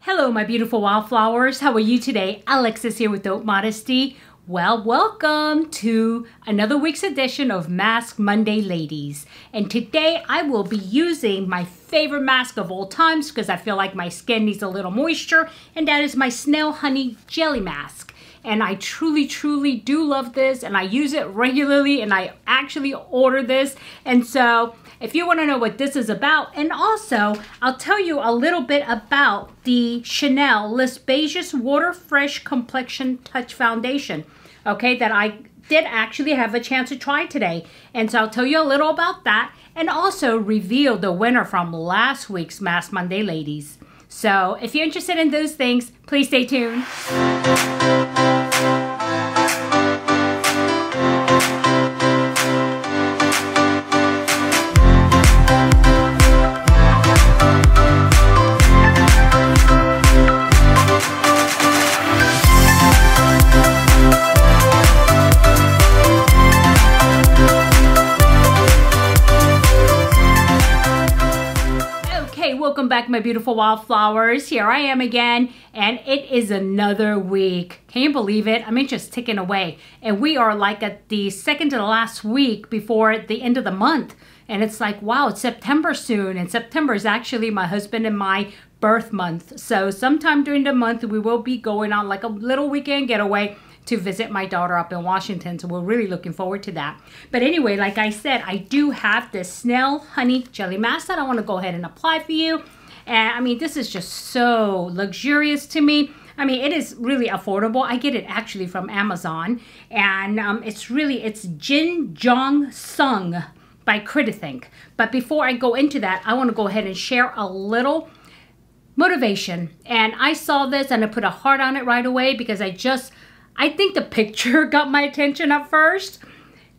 Hello, my beautiful wildflowers. How are you today? Alex is here with Modesty. Well, welcome to another week's edition of Mask Monday Ladies. And today I will be using my favorite mask of all times because I feel like my skin needs a little moisture, and that is my Snail Honey Jelly Mask. And I truly do love this, and I use it regularly, and I actually order this. And so if you want to know what this is about, and also I'll tell you a little bit about the Chanel Les Beiges Water Fresh Complexion Touch Foundation, okay, that I did actually have a chance to try today. And so I'll tell you a little about that, and also reveal the winner from last week's Mask Monday Ladies. So if you're interested in those things, please stay tuned. Welcome back, my beautiful wildflowers. Here I am again, and it is another week. Can you believe it? I mean, just ticking away. And we are like at the second to the last week before the end of the month. And it's like, wow, it's September soon. And September is actually my husband and my birth month. So sometime during the month, we will be going on like a little weekend getaway to visit my daughter up in Washington. So we're really looking forward to that. But anyway, like I said, I do have this Snail Honey Jelly Mask that I want to go ahead and apply for you. And I mean, this is just so luxurious to me. I mean, it is really affordable. I get it actually from Amazon. And it's Jin Jong Sung by Critithink. But before I go into that, I want to go ahead and share a little motivation. And I saw this and I put a heart on it right away because I think the picture got my attention at first.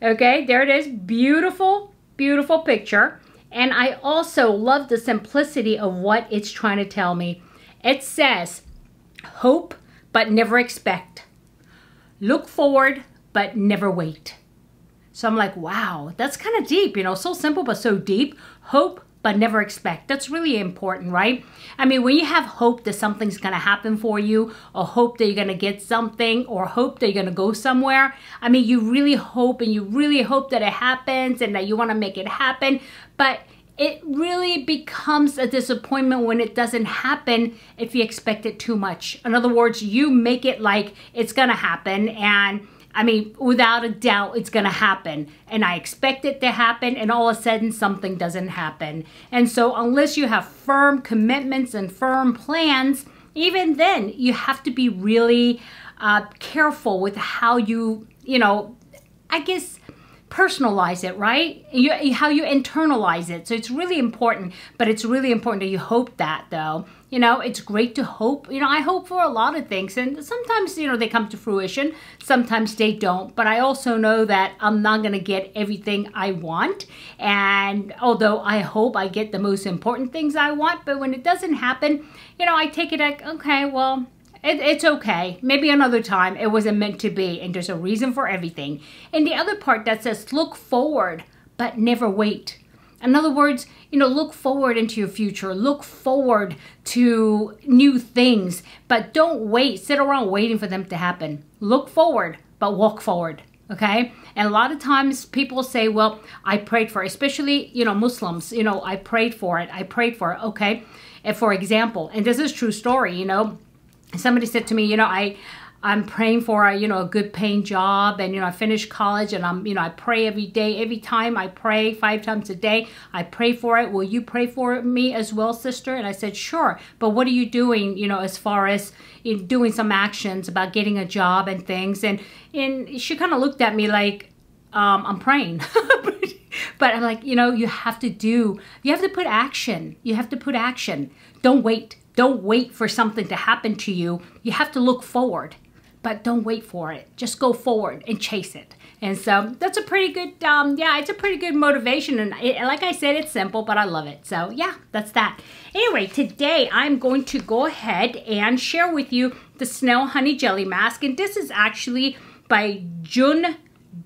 Okay, there it is. Beautiful, beautiful picture. And I also love the simplicity of what it's trying to tell me. It says, hope, but never expect. Look forward, but never wait. So I'm like, wow, that's kind of deep, you know, so simple, but so deep. Hope, but never expect. That's really important, right? I mean, when you have hope that something's gonna happen for you, or hope that you're gonna get something, or hope that you're gonna go somewhere, I mean, you really hope, and you really hope that it happens and that you wanna make it happen, but it really becomes a disappointment when it doesn't happen if you expect it too much. In other words, you make it like it's gonna happen, and I mean, without a doubt, it's gonna happen. And I expect it to happen, and all of a sudden, something doesn't happen. And so unless you have firm commitments and firm plans, even then, you have to be really careful with how you I guess, personalize it, right? How you internalize it. So it's really important, but it's really important that you hope that, though. You know, it's great to hope. You know, I hope for a lot of things, and sometimes, you know, they come to fruition. Sometimes they don't, but I also know that I'm not going to get everything I want. And although I hope I get the most important things I want, but when it doesn't happen, you know, I take it like, okay, well, it's okay. Maybe another time. It wasn't meant to be, and there's a reason for everything. And the other part that says, look forward, but never wait. In other words, you know, look forward into your future. Look forward to new things, but don't wait. Sit around waiting for them to happen. Look forward, but walk forward. Okay? And a lot of times people say, well, I prayed for it, especially, you know, Muslims, you know, I prayed for it. Okay? And for example, and this is a true story, you know, somebody said to me, you know, I'm praying for a good paying job, and, you know, I finished college, and I pray every day. Every time I pray 5 times a day, I pray for it. Will you pray for me as well, sister? And I said, sure. But what are you doing, you know, as far as doing some actions about getting a job and things? And she kind of looked at me like, I'm praying. But I'm like, you know, you have to put action. You have to put action. Don't wait. Don't wait for something to happen to you. You have to look forward, but don't wait for it. Just go forward and chase it. And so that's a pretty good, it's a pretty good motivation. And like I said, it's simple, but I love it. So yeah, that's that. Anyway, today I'm going to go ahead and share with you the Snail Honey Jelly Mask. And this is actually by Jun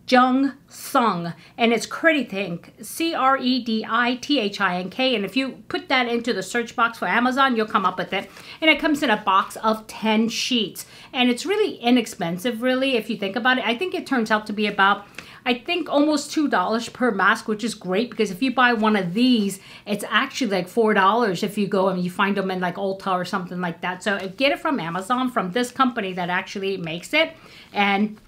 Jung Sung, and it's Credithink, Credithink, and if you put that into the search box for Amazon, you'll come up with it. And it comes in a box of 10 sheets, and it's really inexpensive, really, if you think about it. I think it turns out to be about, I think, almost $2 per mask, which is great, because if you buy one of these, it's actually like $4 if you go and you find them in like Ulta or something like that. So get it from Amazon, from this company that actually makes it, and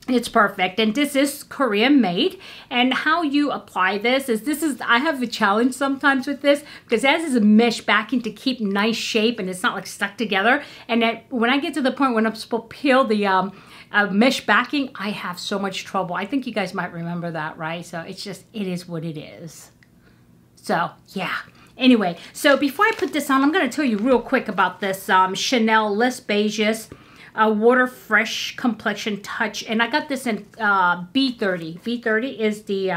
it's perfect. And this is Korean made. And how you apply this is, I have a challenge sometimes with this, because as is a mesh backing to keep nice shape and it's not like stuck together. And then when I get to the point when I'm supposed to peel the mesh backing, I have so much trouble. I think you guys might remember that, right? So it's just, it is what it is. So yeah. Anyway, so before I put this on, I'm going to tell you real quick about this Chanel Les Beiges Water Fresh Complexion Touch. And I got this in B30. B30 is the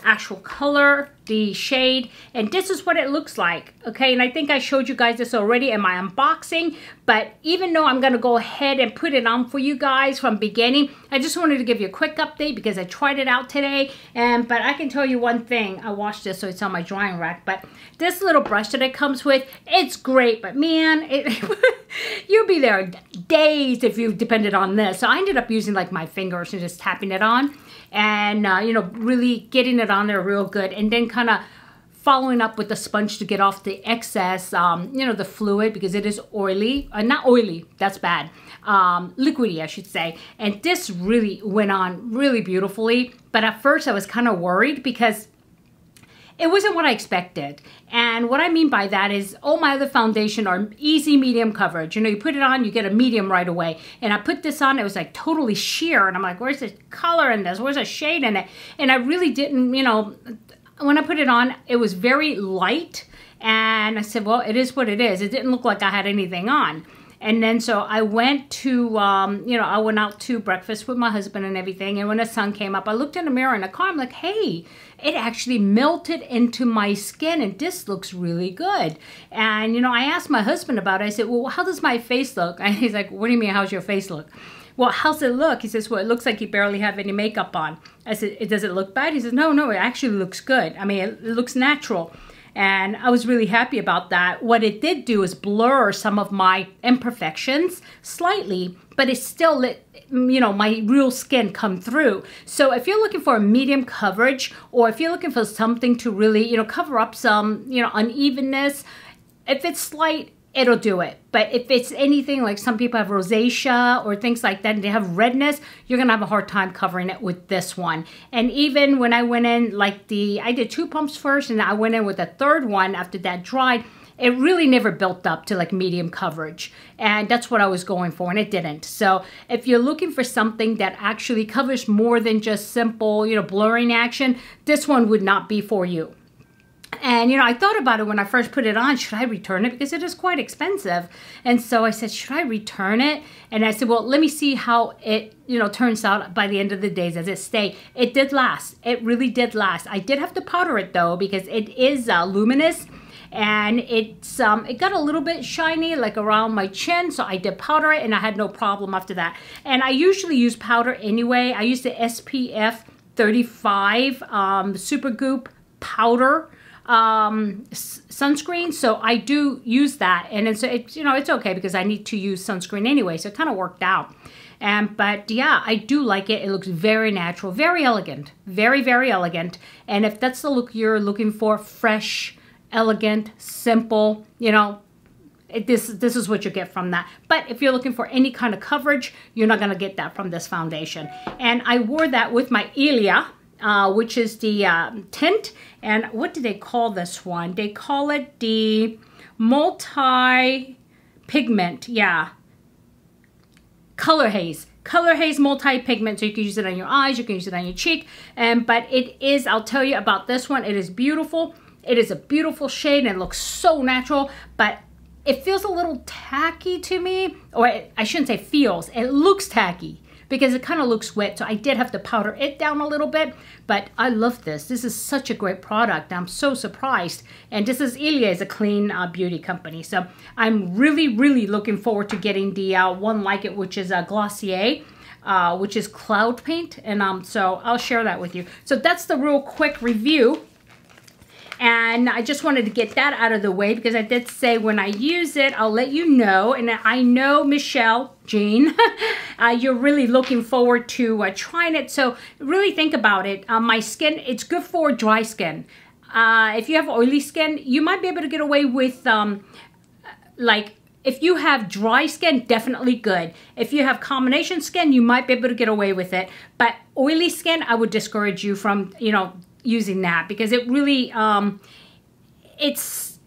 actual color, the shade, and this is what it looks like. Okay, and I think I showed you guys this already in my unboxing, but even though I'm gonna go ahead and put it on for you guys from beginning, I just wanted to give you a quick update because I tried it out today. But I can tell you one thing, I washed this so it's on my drying rack, but this little brush that it comes with, it's great, but man, you'll be there days if you depended on this. So I ended up using like my fingers and just tapping it on, and you know, really getting it on there real good, and then kind of following up with the sponge to get off the excess, you know, the fluid, because it is oily. Not oily, that's bad. Liquidy, I should say. And this really went on really beautifully. But at first I was kind of worried because it wasn't what I expected. And what I mean by that is all my other foundation are easy medium coverage. You know, you put it on, you get a medium right away. And I put this on, it was like totally sheer. And I'm like, where's the color in this? Where's the shade in it? And I really didn't, you know, when I put it on, it was very light. And I said, well, it is what it is. It didn't look like I had anything on. And then so I went to, you know, I went out to breakfast with my husband and everything. And when the sun came up, I looked in the mirror in the car. I'm like, hey, it actually melted into my skin and this looks really good. And, you know, I asked my husband about it. I said, well, how does my face look? And he's like, what do you mean, how's your face look? Well, how's it look? He says, well, it looks like you barely have any makeup on. I said, does it look bad? He says, no, it actually looks good. I mean, it looks natural. And I was really happy about that. What it did do is blur some of my imperfections slightly, but it still let, you know, my real skin come through. So if you're looking for a medium coverage, or if you're looking for something to really, you know, cover up some, you know, unevenness, if it's slight, it'll do it. But if it's anything like some people have rosacea or things like that and they have redness, you're gonna have a hard time covering it with this one. And even when I went in, like I did 2 pumps first and I went in with a third one after that dried, it really never built up to like medium coverage. And that's what I was going for, and it didn't. So if you're looking for something that actually covers more than just simple, you know, blurring action, this one would not be for you. And, you know, I thought about it when I first put it on. Should I return it? Because it is quite expensive. And so I said, should I return it? And I said, well, let me see how it, you know, turns out by the end of the day. Does it stay? It did last. It really did last. I did have to powder it, though, because it is luminous. And it's it got a little bit shiny, like around my chin. So I did powder it, and I had no problem after that. And I usually use powder anyway. I use the SPF 35 Supergoop powder sunscreen, so I do use that, and it's you know, it's okay because I need to use sunscreen anyway, so it kind of worked out. But yeah, I do like it. It looks very natural, very elegant, very, very elegant. And if that's the look you're looking for, fresh, elegant, simple, you know, this is what you get from that. But if you're looking for any kind of coverage, you're not gonna get that from this foundation. And I wore that with my Ilia, which is the tint. And what do they call this one? They call it the multi-pigment, yeah, color haze. Color haze multi-pigment, so you can use it on your eyes, you can use it on your cheek. But it is, I'll tell you about this one, it is beautiful. It is a beautiful shade and it looks so natural, but it feels a little tacky to me. Or I shouldn't say feels, it looks tacky, because it kind of looks wet, so I did have to powder it down a little bit. But I love this. This is such a great product. I'm so surprised. And this is Ilia, is a clean beauty company. So I'm really, really looking forward to getting the one like it, which is a Glossier. which is Cloud Paint. And so I'll share that with you. So that's the real quick review. And I just wanted to get that out of the way because I did say when I use it, I'll let you know. And I know, Michelle, Jean, you're really looking forward to trying it. So really think about it. My skin, it's good for dry skin. If you have oily skin, you might be able to get away with, like, if you have dry skin, definitely good. If you have combination skin, you might be able to get away with it. But oily skin, I would discourage you from, you know, using that because it really, it's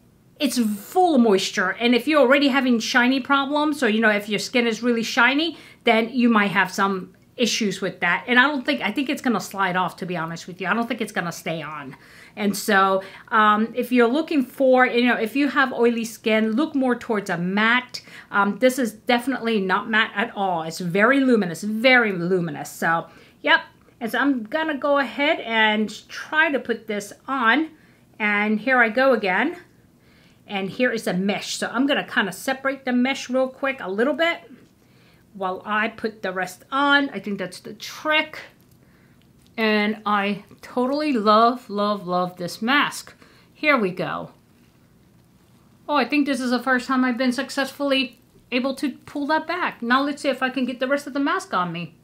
full of moisture. And if you're already having shiny problems, or, you know, if your skin is really shiny, then you might have some issues with that. And I think it's going to slide off, to be honest with you. I don't think it's going to stay on. And so if you're looking for, you know, if you have oily skin, look more towards a matte. This is definitely not matte at all. It's very luminous, very luminous. So, yep. And so I'm going to go ahead and try to put this on. And here I go again. And here is a mesh. So I'm going to kind of separate the mesh real quick a little bit while I put the rest on. I think that's the trick. And I totally love, love, love this mask. Here we go. Oh, I think this is the first time I've been successfully able to pull that back. Now let's see if I can get the rest of the mask on me.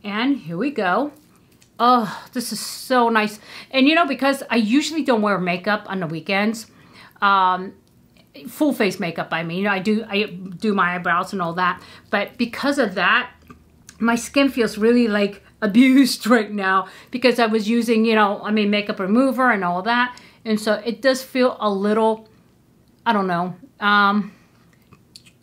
And here we go. Oh, this is so nice. And you know, because I usually don't wear makeup on the weekends, full face makeup, I mean, I do my eyebrows and all that. But because of that, my skin feels really like abused right now because I was using, you know, I mean, makeup remover and all that. And so it does feel a little, I don't know,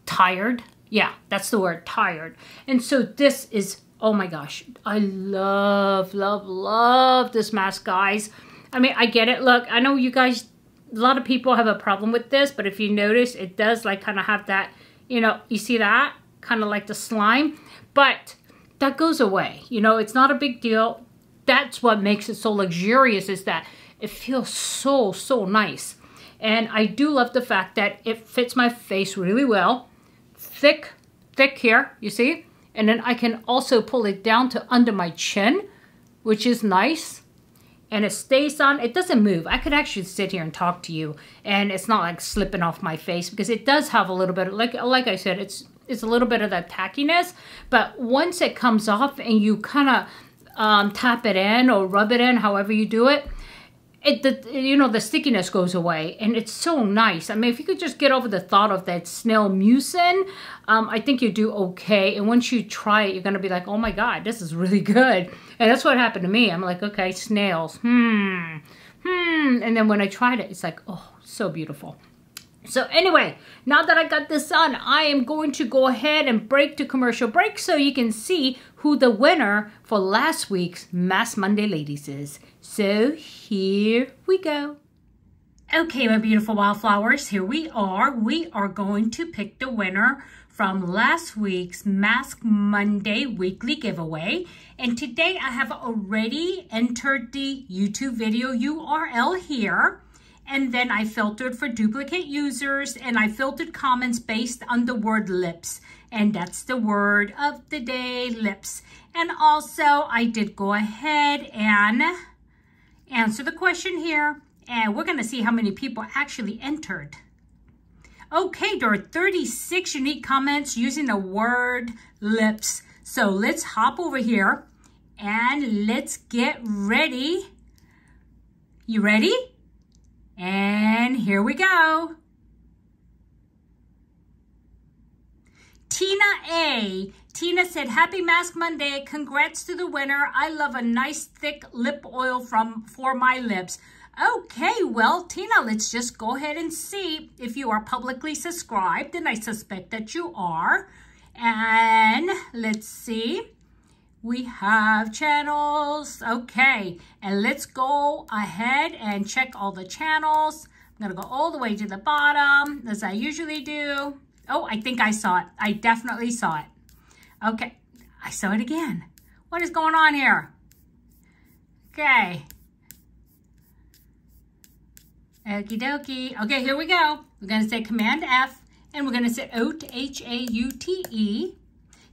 tired. Yeah, that's the word, tired. And so this is, oh my gosh, I love, love, love this mask, guys. I mean, I get it. Look, I know you guys, a lot of people have a problem with this, but if you notice, it does like kind of have that, you know, you see that? Kind of like the slime, but that goes away. You know, it's not a big deal. That's what makes it so luxurious, is that it feels so, so nice. And I do love the fact that it fits my face really well. Thick, thick here, you see? And then I can also pull it down to under my chin, which is nice. And it stays on, it doesn't move. I could actually sit here and talk to you and it's not like slipping off my face because it does have a little bit of, like I said, it's a little bit of that tackiness. But once it comes off and you kind of tap it in or rub it in, however you do it, you know, the stickiness goes away and it's so nice. I mean, if you could just get over the thought of that Snail mucin, I think you do okay. And once you try it, you're going to be like, oh my God, this is really good. And that's what happened to me. I'm like, okay, snails, And then when I tried it, it's like, oh, so beautiful. So anyway, now that I got this on, I am going to go ahead and break to commercial break so you can see who the winner for last week's Mask Monday Ladies is. So here we go. Okay, my beautiful wildflowers, here we are. We are going to pick the winner from last week's Mask Monday weekly giveaway. And today I have already entered the YouTube video URL here. And then I filtered for duplicate users and I filtered comments based on the word lips. And that's the word of the day, lips. And also I did go ahead and answer the question here. And we're going to see how many people actually entered. Okay, there are 36 unique comments using the word lips. So let's hop over here and let's get ready. You ready? And here we go. Tina A. Tina said, happy Mask Monday. Congrats to the winner. I love a nice thick lip oil for my lips. Okay, well, Tina, let's just go ahead and see if you are publicly subscribed. And I suspect that you are. And let's see. We have channels. Okay, and let's go ahead and check all the channels. I'm going to go all the way to the bottom, as I usually do. Oh, I think I saw it. I definitely saw it. Okay, I saw it again. What is going on here? Okay. Okie dokie. Okay, here we go. We're going to say Command F, and we're going to say Haute, H-A-U-T-E.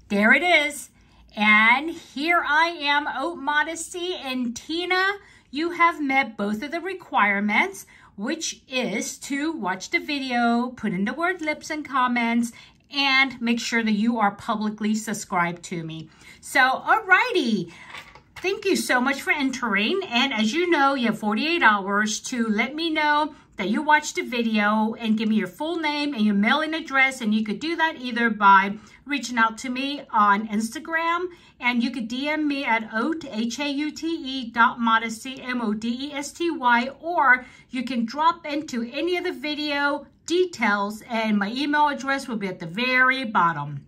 There it is. And here I am, Haute, Modesty, and Tina. You have met both of the requirements, which is to watch the video, put in the word lips and comments, and make sure that you are publicly subscribed to me. So, alrighty. Thank you so much for entering. And as you know, you have 48 hours to let me know that you watched the video and give me your full name and your mailing address. And you could do that either by reaching out to me on Instagram, and you could DM me at Haute, Haute, .modesty, MODESTY, or you can drop into any of the video details and my email address will be at the very bottom.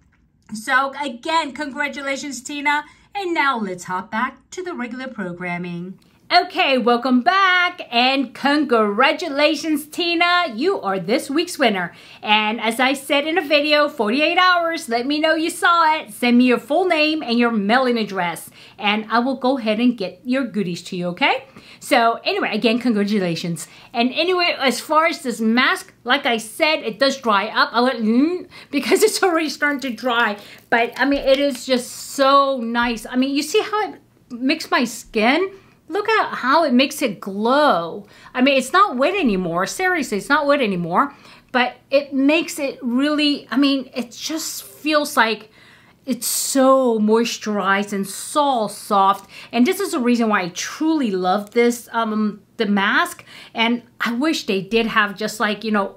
So again, congratulations, Tina. And now let's hop back to the regular programming. Okay, welcome back and congratulations, Tina. You are this week's winner. And as I said in a video, 48 hours, let me know you saw it. Send me your full name and your mailing address, and I will go ahead and get your goodies to you, okay? So anyway, again, congratulations. And anyway, as far as this mask, like I said, it does dry up. I went, because it's already starting to dry. But I mean, it is just so nice. I mean, you see how it makes my skin? Look at how it makes it glow. I mean, it's not wet anymore. Seriously, it's not wet anymore. But it makes it really, I mean, it just feels like it's so moisturized and so soft. And this is the reason why I truly love this, the mask. And I wish they did have just like, you know,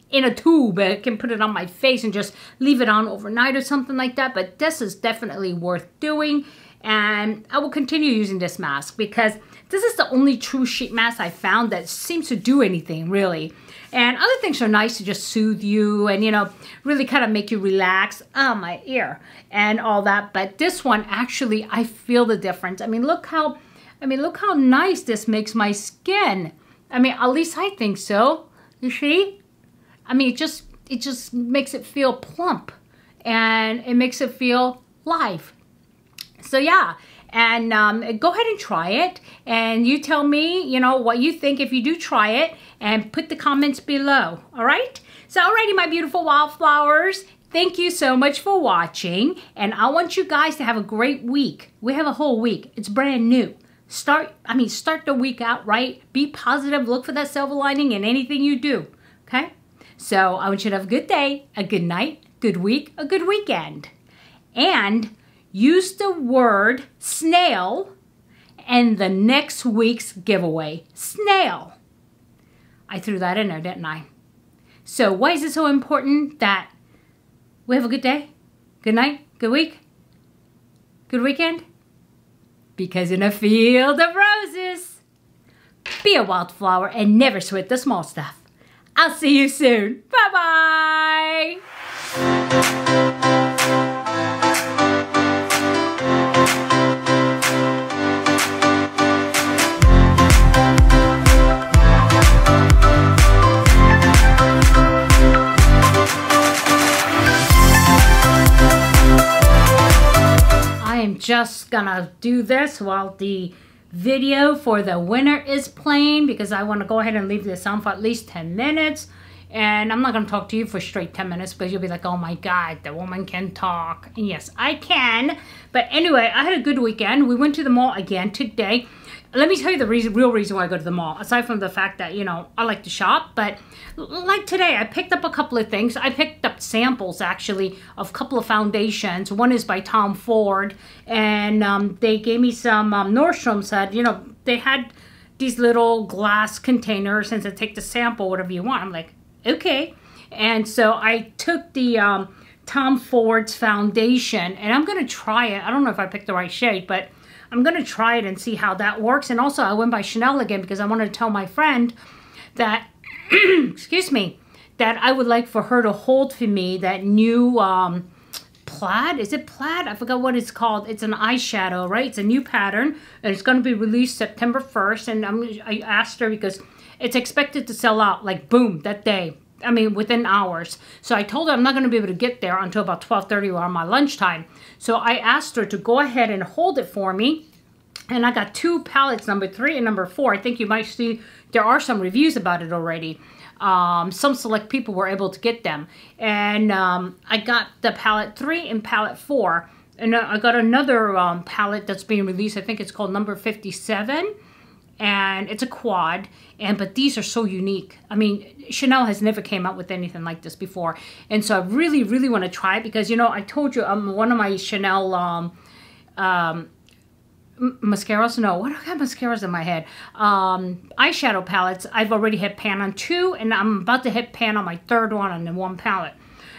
in a tube. I can put it on my face and just leave it on overnight or something like that. But this is definitely worth doing. And I will continue using this mask because this is the only true sheet mask I found that seems to do anything, really. And other things are nice to just soothe you and, you know, really kind of make you relax. Oh, my ear and all that. But this one, actually, I feel the difference. I mean, look how nice this makes my skin. I mean, at least I think so. You see? I mean, it just makes it feel plump and it makes it feel live. So yeah, and go ahead and try it, and you tell me, you know, what you think if you do try it, and put the comments below, all right? So alrighty, my beautiful wildflowers, thank you so much for watching, and I want you guys to have a great week. We have a whole week. It's brand new. Start the week out right. Be positive. Look for that silver lining in anything you do, okay? So I want you to have a good day, a good night, good week, a good weekend, and use the word snail and the next week's giveaway. Snail. I threw that in there, didn't I? So why is it so important that we have a good day, good night, good week, good weekend? Because in a field of roses, be a wildflower and never sweat the small stuff. I'll see you soon. Bye-bye. Just gonna do this while the video for the winner is playing because I want to go ahead and leave this on for at least 10 minutes. And I'm not going to talk to you for straight 10 minutes because you'll be like, oh my God, the woman can talk. And yes, I can. But anyway, I had a good weekend. We went to the mall again today. Let me tell you the real reason why I go to the mall, aside from the fact that, you know, I like to shop. But like today, I picked up a couple of things. I picked up samples, actually, of a couple of foundations. One is by Tom Ford. And they gave me some Nordstrom's had, you know, they had these little glass containers and said, take the sample, whatever you want. I'm like, okay. And so I took the Tom Ford's foundation, and I'm going to try it. I don't know if I picked the right shade, but I'm going to try it and see how that works. And also, I went by Chanel again because I wanted to tell my friend that, excuse me, that I would like for her to hold for me that new plaid. Is it plaid? I forgot what it's called. It's an eyeshadow, right? It's a new pattern, and it's going to be released September 1st. And I asked her because it's expected to sell out, like, boom, that day. I mean, within hours. So I told her I'm not going to be able to get there until about 12:30 or on my lunchtime. So I asked her to go ahead and hold it for me. And I got two palettes, number 3 and number 4. I think you might see there are some reviews about it already. Some select people were able to get them. And I got the palette 3 and palette 4. And I got another palette that's being released. I think it's called number 57. And it's a quad. But these are so unique. I mean, Chanel has never came out with anything like this before. And so I really, really want to try it. Because, you know, I told you one of my Chanel mascaras. No, what do I got mascaras in my head? Eyeshadow palettes. I've already hit pan on 2. And I'm about to hit pan on my 3rd one on the 1 palette.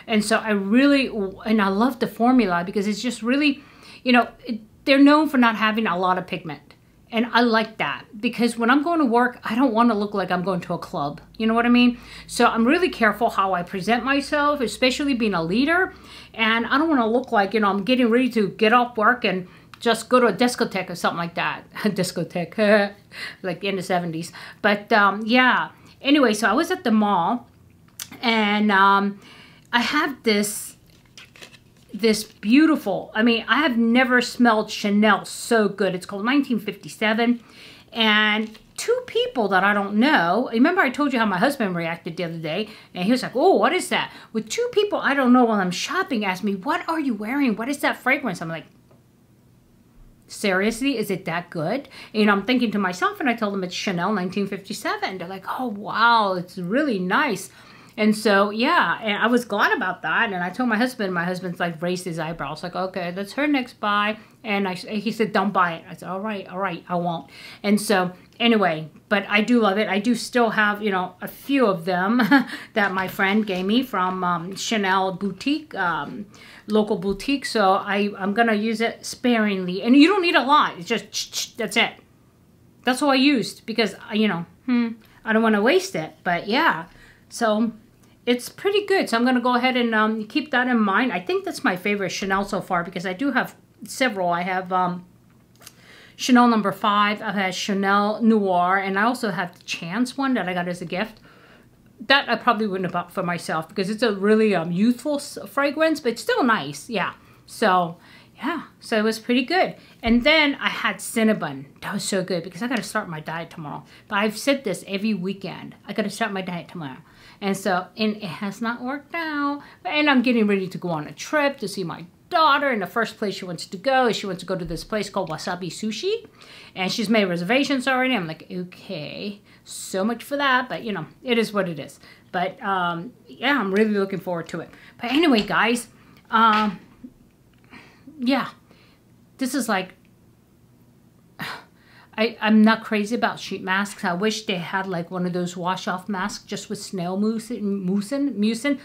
And so I really, and I love the formula because it's just really, you know, they're known for not having a lot of pigment. And I like that because when I'm going to work, I don't want to look like I'm going to a club. You know what I mean? So I'm really careful how I present myself, especially being a leader. And I don't want to look like, you know, I'm getting ready to get off work and just go to a discotheque or something like that. A discotheque, like in the 70s. But yeah, anyway, so I was at the mall and I have this beautiful, I mean, I have never smelled Chanel so good. It's called 1957. And 2 people that I don't know, remember I told you how my husband reacted the other day, and he was like, oh, what is that? With 2 people I don't know while I'm shopping asked me, what are you wearing? What is that fragrance? I'm like, seriously, is it that good? And I'm thinking to myself, and I told them it's Chanel 1957. They're like, oh, wow, it's really nice. And so, yeah, and I was glad about that. And I told my husband's like raised his eyebrows, like, okay, that's her next buy. And he said, don't buy it. I said, all right, I won't. And so, anyway, but I do love it. I do still have, you know, a few of them that my friend gave me from Chanel boutique, local boutique. So I'm going to use it sparingly. And you don't need a lot. It's just, that's it. That's all I used because, you know, I don't want to waste it. But, yeah, so it's pretty good. So I'm going to go ahead and keep that in mind. I think that's my favorite Chanel so far because I do have several. I have Chanel number 5. I've had Chanel Noir. And I also have the Chance one that I got as a gift. That I probably wouldn't have bought for myself because it's a really youthful fragrance, but it's still nice. Yeah. So, yeah. So it was pretty good. And then I had Cinnabon. That was so good because I got to start my diet tomorrow. But I've said this every weekend. I got to start my diet tomorrow. And so, and it has not worked out. And I'm getting ready to go on a trip to see my daughter. And the first place she wants to go is she wants to go to this place called Wasabi Sushi. And she's made reservations already. I'm like, okay, so much for that. But, you know, it is what it is. But, yeah, I'm really looking forward to it. But anyway, guys, yeah, this is like, I'm not crazy about sheet masks. I wish they had like one of those wash-off masks just with snail mucin.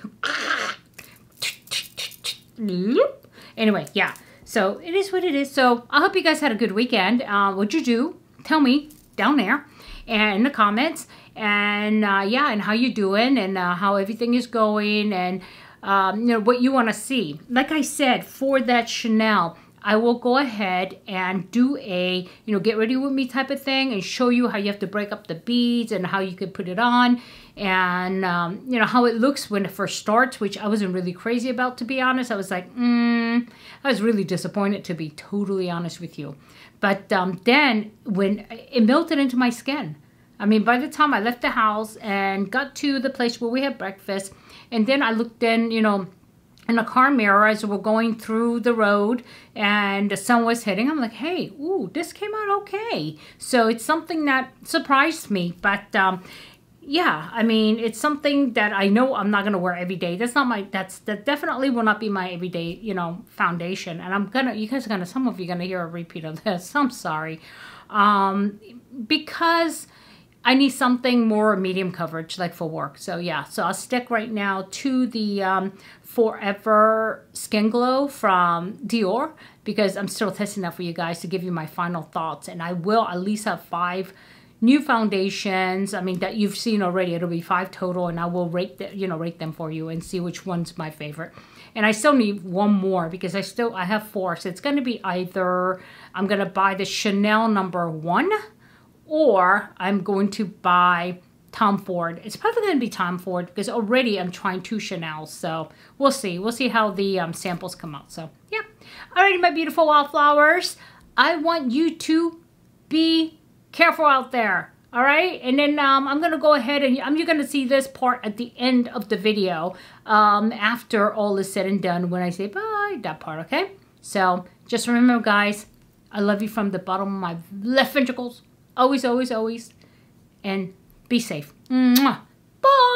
Anyway, yeah. So it is what it is. So I hope you guys had a good weekend. What'd you do? Tell me down there and in the comments. And yeah, and how you doing and how everything is going and you know what you want to see. Like I said, for that Chanel, I will go ahead and do a, you know, get ready with me type of thing and show you how you have to break up the beads and how you could put it on and, you know, how it looks when it first starts, which I wasn't really crazy about, to be honest. I was like, I was really disappointed, to be totally honest with you. But then when it melted into my skin, I mean, by the time I left the house and got to the place where we had breakfast, and then I looked in, you know, in a car mirror as we're going through the road and the sun was hitting. I'm like, hey, ooh, this came out okay. So it's something that surprised me. But yeah, I mean, it's something that I know I'm not going to wear every day. That's not my, that definitely will not be my everyday, you know, foundation. And I'm going to, you guys are going to, some of you are going to hear a repeat of this. I'm sorry. Because I need something more medium coverage, like for work. So yeah, so I'll stick right now to the Forever Skin Glow from Dior because I'm still testing that for you guys to give you my final thoughts. And I will at least have 5 new foundations. I mean, that you've seen already. It'll be 5 total, and I will rate them for you and see which one's my favorite. And I still need 1 more because I have 4. So it's going to be either I'm going to buy the Chanel number 1. Or I'm going to buy Tom Ford. It's probably going to be Tom Ford because already I'm trying 2 Chanels. So we'll see. We'll see how the samples come out. So yeah. Alrighty, my beautiful wildflowers. I want you to be careful out there. All right. And then I'm going to go ahead and you're going to see this part at the end of the video after all is said and done when I say bye, that part. Okay. So just remember, guys, I love you from the bottom of my left ventricles. Always, always, always. And be safe. Mwah. Bye.